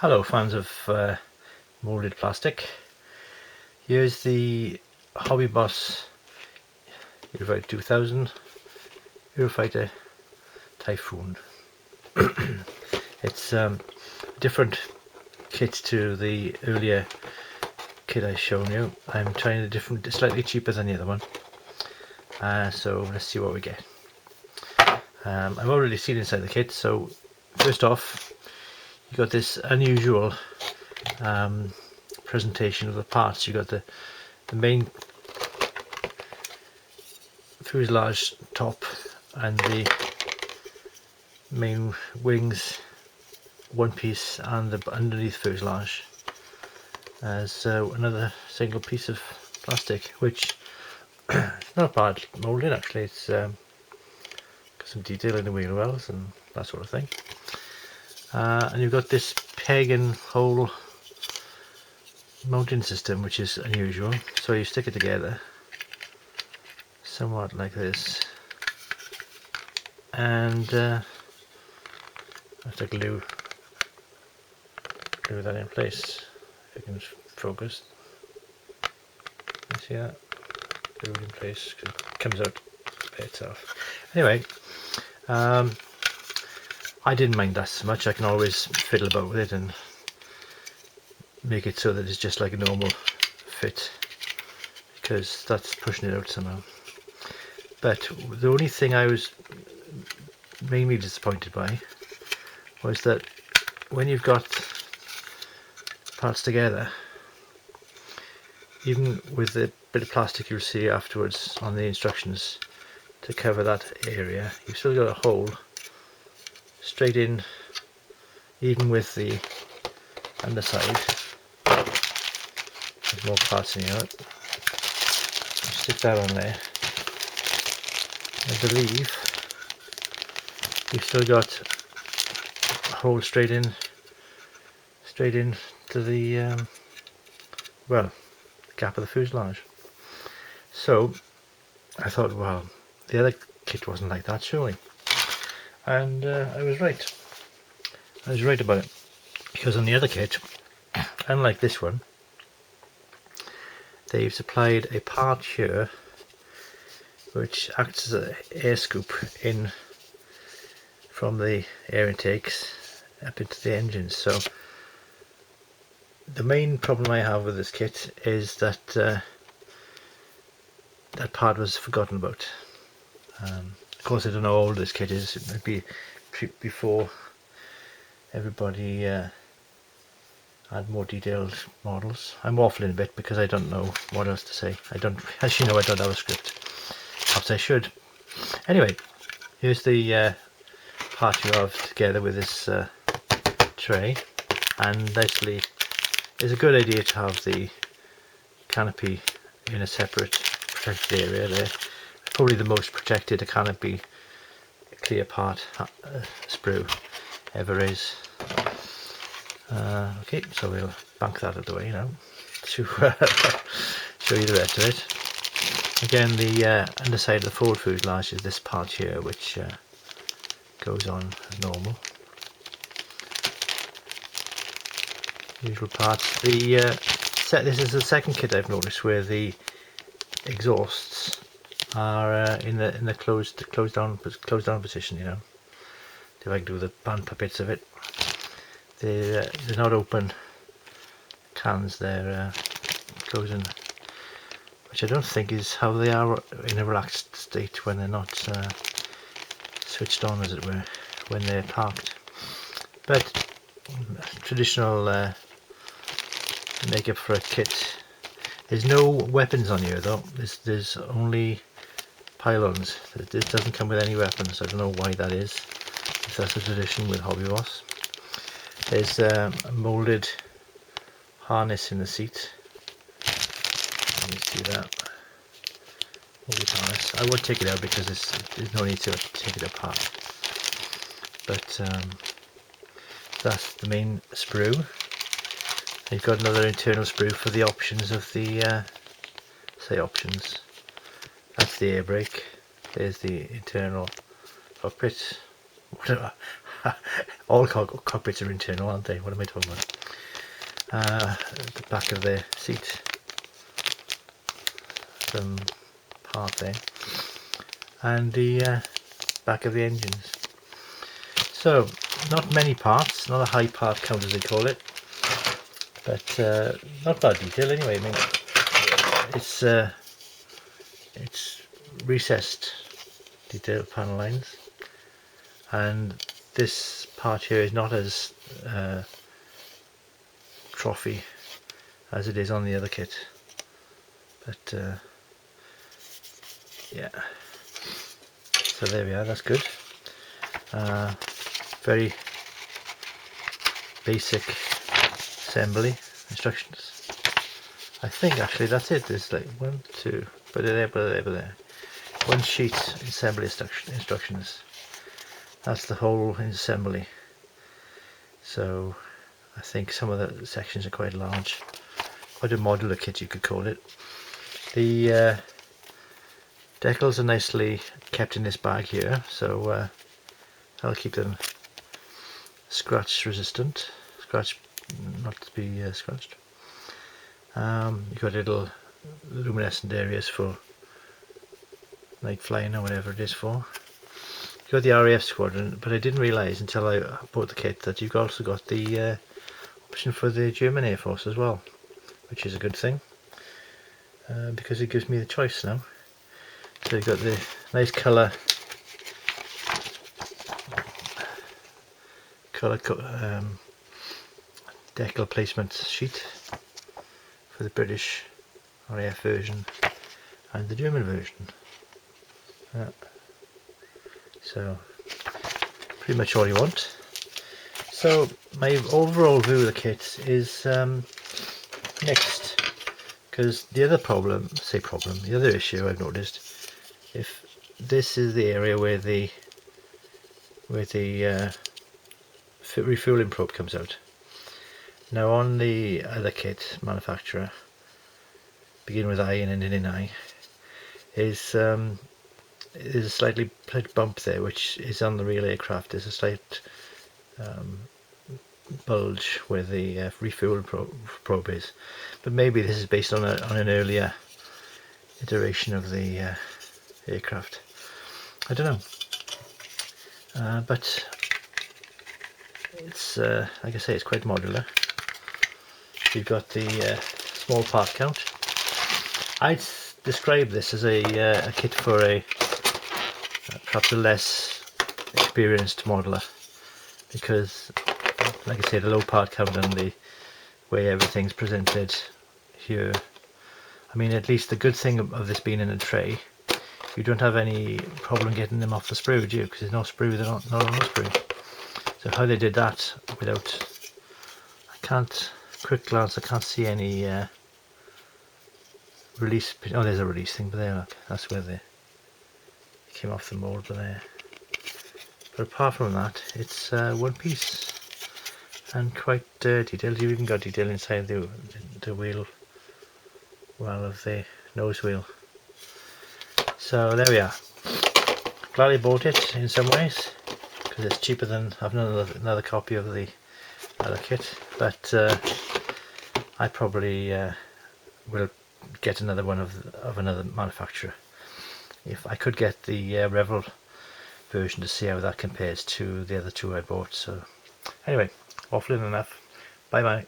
Hello fans of moulded plastic. Here's the Hobby Boss Eurofighter 2000 Eurofighter Typhoon. It's a different kit to the earlier kit I've shown you. I'm trying a different, slightly cheaper than the other one. So let's see what we get. I've already seen inside the kit. So first off, you got this unusual presentation of the parts. You got the main fuselage top and the main wings one piece, and the underneath fuselage as another single piece of plastic, which it's not bad moulding actually. It's got some detail in the wheel wells and that sort of thing. And you've got this peg and hole mounting system, which is unusual. So you stick it together somewhat like this, and have to glue that in place. If you can focus, you see that? Glue it in place because it comes out by itself. Anyway, I didn't mind that so much. I can always fiddle about with it and make it so that it's just like a normal fit, because that's pushing it out somehow. But the only thing I was mainly disappointed by was that when you've got parts together, even with the bit of plastic you'll see afterwards on the instructions to cover that area, you've still got a hole straight in, even with the underside. There's more parts in here. Stick that on there. I believe you've still got a hole straight in to the well, gap of the fuselage. So I thought, well, the other kit wasn't like that surely, and I was right. I was right about it, because on the other kit, unlike this one, they've supplied a part here which acts as an air scoop in from the air intakes up into the engines. So the main problem I have with this kit is that that part was forgotten about. Of course, I don't know how old this kit is. It might be before everybody had more detailed models. I'm waffling a bit because I don't know what else to say. As you know, I don't have a script. Perhaps I should. Anyway, here's the part you have together with this tray, and actually it's a good idea to have the canopy in a separate protected area there. Probably the most protected a canopy clear part sprue ever is. Okay, so we'll bank that out of the way now to show you the rest of it. Again, the underside of the forward fuselage is this part here, which goes on as normal. Usual parts. This is the second kit I've noticed where the exhausts are in the closed down position. You know, if I can do the band puppets of it. They're not open cans, they're closing, which I don't think is how they are in a relaxed state when they're not switched on, as it were, when they're parked. But traditional makeup for a kit. There's no weapons on here though. There's only pylons. It doesn't come with any weapons. I don't know why that is, if that's a tradition with Hobby Boss. There's a moulded harness in the seat. Let me see that. Moulded harness. I won't take it out because there's no need to take it apart. But that's the main sprue. You've got another internal sprue for the options of the say options. That's the air brake. There's the internal cockpit. Whatever. All cockpits are internal, aren't they? What am I talking about? The back of the seat, some part there, and the back of the engines. So not many parts, not a high part count as they call it, but not bad detail anyway. I mean, it's recessed detail panel lines, and this part here is not as trophy as it is on the other kit, but yeah, so there we are, that's good. Very basic assembly instructions. I think actually that's it. There's like one, two, but there. One sheet assembly instructions. That's the whole assembly. So I think some of the sections are quite large. Quite a modular kit, you could call it. The decals are nicely kept in this bag here, so I'll keep them scratch resistant. Not to be scratched. You've got little luminescent areas for night flying or whatever it is for. You've got the RAF squadron, but I didn't realise until I bought the kit that you've also got the option for the German Air Force as well, which is a good thing, because it gives me the choice now. So you've got the nice colour decal placement sheet for the British RAF version and the German version. So pretty much all you want. So my overall view of the kit is mixed, because the other the other issue I've noticed, if this is the area where the refueling probe comes out. Now on the other kit manufacturer, begin with I and ending in I, is there's a slight bump there, which is on the real aircraft. There's a slight bulge where the refueling probe is, but maybe this is based on an earlier iteration of the aircraft. I don't know, but it's like I say, it's quite modular. You've got the small part count. I'd describe this as a kit for a perhaps a less experienced modeler, because like I say, the low part count and the way everything's presented here, I mean, at least the good thing of this being in a tray, you don't have any problem getting them off the sprue, do you? Because there's no sprue, they're not on the sprue. So how they did that without, quick glance, I can't see any release. Oh, there's a release thing, but there, look, that's where they came off the mold, but there. But apart from that, it's one piece and quite detailed. You even got detail inside the wheel well of the nose wheel. So there we are. Glad I bought it in some ways, because it's cheaper than having another copy of the other kit, but I probably will get another one of another manufacturer if I could get the Revel version to see how that compares to the other two I bought. So anyway, waffling enough. Bye bye.